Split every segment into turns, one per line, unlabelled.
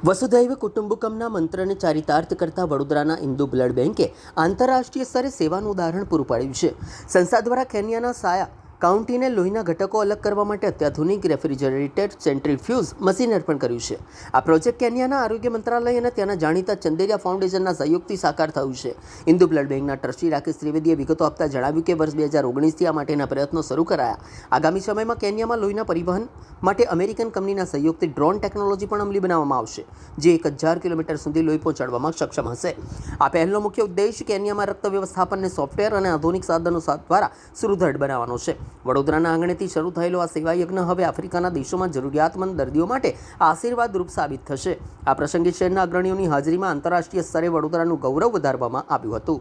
વસુધૈવ કુટુંબકમના મંત્રને ચારિતાર્થ કરતા વડોદરાના હિન્દુ બ્લડ બેંકે આંતરરાષ્ટ્રીય સ્તરે સેવાનું ઉદાહરણ પૂરું પાડ્યું છે. સંસ્થા દ્વારા કેન્યાના સાયા કાઉન્ટીને લોહીના ઘટકો અલગ કરવા માટે અત્યાધુનિક રેફ્રિજરેટેડ સેન્ટ્રીફ્યુઝ મશીન અર્પણ કર્યું છે. આ પ્રોજેક્ટ કેન્યાના આરોગ્ય મંત્રાલય અને ત્યાંના જાણીતા ચંદેરિયા ફાઉન્ડેશનના સહયોગથી સાકાર થયું છે. હિન્દુ બ્લડ બેંકના ટ્રસ્ટી રાકેશ ત્રિવેદીએ વિગતો આપતા જણાવ્યું કે વર્ષ 2019થી આ માટેના પ્રયત્નો શરૂ કરાયા. આગામી સમયમાં કેન્યામાં લોહીના પરિવહન માટે અમેરિકન કંપનીના સહયોગથી ડ્રોન ટેકનોલોજી પણ અમલી બનાવવામાં આવશે, જે 1000 કિલોમીટર સુધી લોહી પહોંચાડવામાં સક્ષમ હશે. આ પહેલનો મુખ્ય ઉદ્દેશ કેન્યામાં રક્ત વ્યવસ્થાપનને સોફ્ટવેર અને આધુનિક સાધનો દ્વારા સુદૃઢ બનાવવાનો છે. વડોદરાના આંગણેથી શરૂ થયેલો આ સેવા યજ્ઞ હવે આફ્રિકાના દેશોમાં જરૂરિયાતમંદ દર્દીઓ માટે આશીર્વાદરૂપ સાબિત થશે. આ પ્રસંગે શહેરના અગ્રણીઓની હાજરીમાં આંતરરાષ્ટ્રીય સ્તરે વડોદરાનું ગૌરવ વધારવામાં આવ્યું હતું.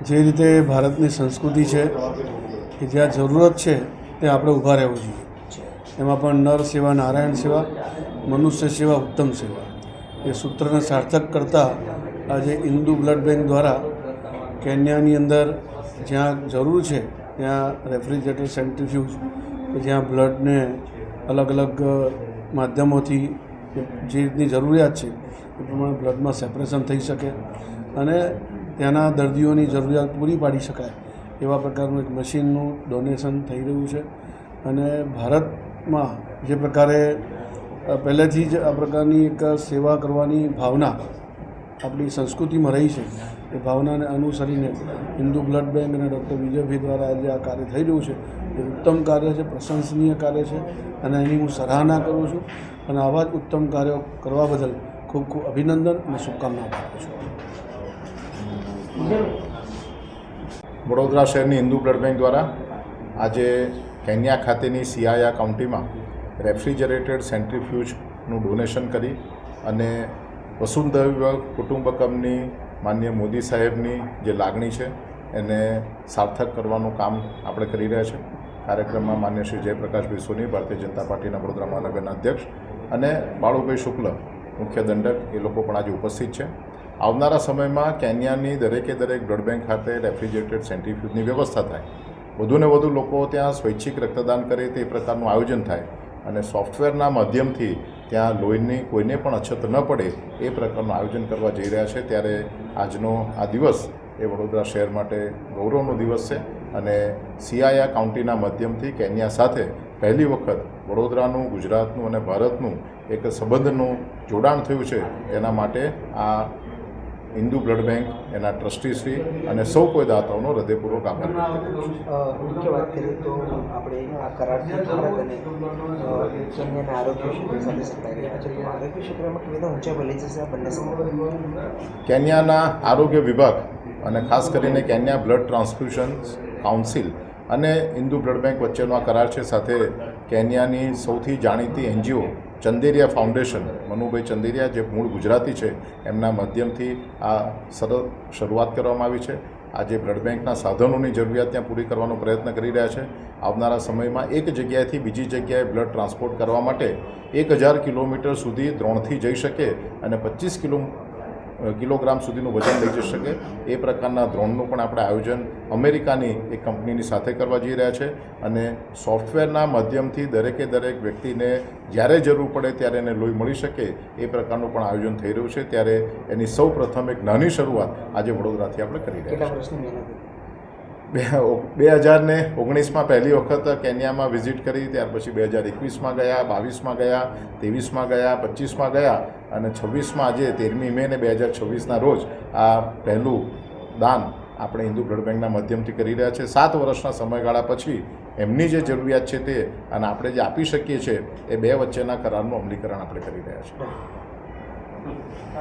જે રીતે ભારતની સંસ્કૃતિ છે કે જ્યાં જરૂરત છે ત્યાં આપણે ઊભા રહેવું જોઈએ. એમાં પણ નર સેવા નારાયણ સેવા, મનુષ્ય સેવા ઉત્તમ સેવા, એ સૂત્રને સાર્થક કરતાં આજે હિન્દુ બ્લડ બેંક દ્વારા કેન્યાની અંદર જ્યાં જરૂર છે ત્યાં રેફ્રિજરેટર સેન્ટ્રીફ્યુઝ કે જ્યાં બ્લડને અલગ અલગ માધ્યમોથી જે રીતની જરૂરિયાત છે એ પ્રમાણે બ્લડમાં સેપરેશન થઈ શકે અને ત્યાંના દર્દીઓની જરૂરિયાત પૂરી પાડી શકાય એવા પ્રકારનું એક મશીનનું ડોનેશન થઈ રહ્યું છે. અને ભારતમાં જે પ્રકારે પહેલેથી જ આ પ્રકારની એક સેવા કરવાની ભાવના આપણી સંસ્કૃતિમાં રહી છે, એ ભાવનાને અનુસરીને હિન્દુ બ્લડ બેંક અને ડૉક્ટર વિજયભાઈ દ્વારા આજે આ કાર્ય થઈ રહ્યું છે એ ઉત્તમ કાર્ય છે, પ્રશંસનીય કાર્ય છે અને એની હું સરાહના કરું છું અને આવા જ ઉત્તમ કાર્યો કરવા બદલ ખૂબ ખૂબ અભિનંદન અને શુભકામનાઓ આપું છું.
વડોદરા શહેરની હિન્દુ બ્લડ બેંક દ્વારા આજે કેન્યા ખાતેની સિયાયા કાઉન્ટીમાં રેફ્રિજરેટેડ સેન્ટ્રીફ્યુજનું ડોનેશન કરી અને વસુધૈવ કુટુંબકમની માનનીય મોદી સાહેબની જે લાગણી છે એને સાર્થક કરવાનું કામ આપણે કરી રહ્યા છે. કાર્યક્રમમાં માન્ય શ્રી જયપ્રકાશભાઈ સોની, ભારતીય જનતા પાર્ટીના વડોદરા મહાનગરના અધ્યક્ષ, અને બાળુભાઈ શુક્લ, મુખ્ય દંડક, એ લોકો પણ આજે ઉપસ્થિત છે. આવનારા સમયમાં કેન્યાની દરેક બ્લડ બેંક ખાતે રેફ્રિજરેટેડ સેન્ટ્રીફ્યુજની વ્યવસ્થા થાય, વધુને વધુ લોકો ત્યાં સ્વૈચ્છિક રક્તદાન કરે તે પ્રકારનું આયોજન થાય અને સોફ્ટવેરના માધ્યમથી ત્યાં લોહીની કોઈને પણ અછત ન પડે એ પ્રકારનું આયોજન કરવા જઈ રહ્યા છે. ત્યારે આજનો આ દિવસ એ વડોદરા શહેર માટે ગૌરવનો દિવસ છે અને સિયાયા કાઉન્ટીના માધ્યમથી કેન્યા સાથે પહેલી વખત વડોદરાનું, ગુજરાતનું અને ભારતનું એક સંબંધનું જોડાણ થયું છે. તેના માટે આ હિન્દુ બ્લડ બેંક, એના ટ્રસ્ટીશ્રી અને સૌ કોઈ દાતાઓનો હૃદયપૂર્વક આભાર વ્યક્ત કરું છું.
મુખ્ય વાત કરીએ તો આપણે આ કરારથી ભારત અને કેન્યાના આરોગ્ય ક્ષેત્ર સાથે સંકળાઈ રહ્યા છે. આરોગ્ય ક્ષેત્રમાં કેવી રીતે ઊંચાઈ ભલી જશે આ બંને સમય?
કેન્યાના આરોગ્ય વિભાગ અને ખાસ કરીને કેન્યા બ્લડ ટ્રાન્સફ્યુઝન કાઉન્સિલ અને હિન્દુ બ્લડ બેંક વચ્ચેનો આ કરાર છે. સાથે કેન્યાની સૌથી જાણીતી એનજીઓ ચંદેરિયા ફાઉન્ડેશન, મનુભાઈ ચંદેરિયા, જે મૂળ ગુજરાતી છે, એમના માધ્યમથી આ સરળ શરૂઆત કરવામાં આવી છે. આજે બ્લડ બેંકના સાધનોની જરૂરિયાત ત્યાં પૂરી કરવાનો પ્રયત્ન કરી રહ્યા છે. આવનારા સમયમાં એક જગ્યાએથી બીજી જગ્યાએ બ્લડ ટ્રાન્સપોર્ટ કરવા માટે 1000 કિલોમીટર સુધી દ્રોણથી જઈ શકે અને 25 કિલોગ્રામ સુધીનું વજન લઈ જઈ શકે એ પ્રકારના દ્રોણનું પણ આપણે આયોજન અમેરિકાની એક કંપનીની સાથે કરવા જઈ રહ્યા છે. અને સોફ્ટવેરના માધ્યમથી દરેક વ્યક્તિને જ્યારે જરૂર પડે ત્યારે એને લોહી મળી શકે એ પ્રકારનું પણ આયોજન થઈ રહ્યું છે. ત્યારે એની સૌ પ્રથમ એક નાની શરૂઆત આજે વડોદરાથી આપણે કરી રહ્યા છીએ. 2019માં પહેલી વખત કેન્યામાં વિઝિટ કરી, ત્યાર પછી 2021માં ગયા, 22માં ગયા, 23માં ગયા, 25માં ગયા અને 26માં આજે 13મી મે ને 2026ના રોજ આ પહેલું દાન આપણે હિન્દુ બ્લડ બેંકના માધ્યમથી કરી રહ્યા છે. 7 વર્ષના સમયગાળા પછી એમની જે જરૂરિયાત છે તે અને આપણે જે આપી શકીએ છીએ એ બે વચ્ચેના કરારનું અમલીકરણ આપણે કરી રહ્યા છીએ.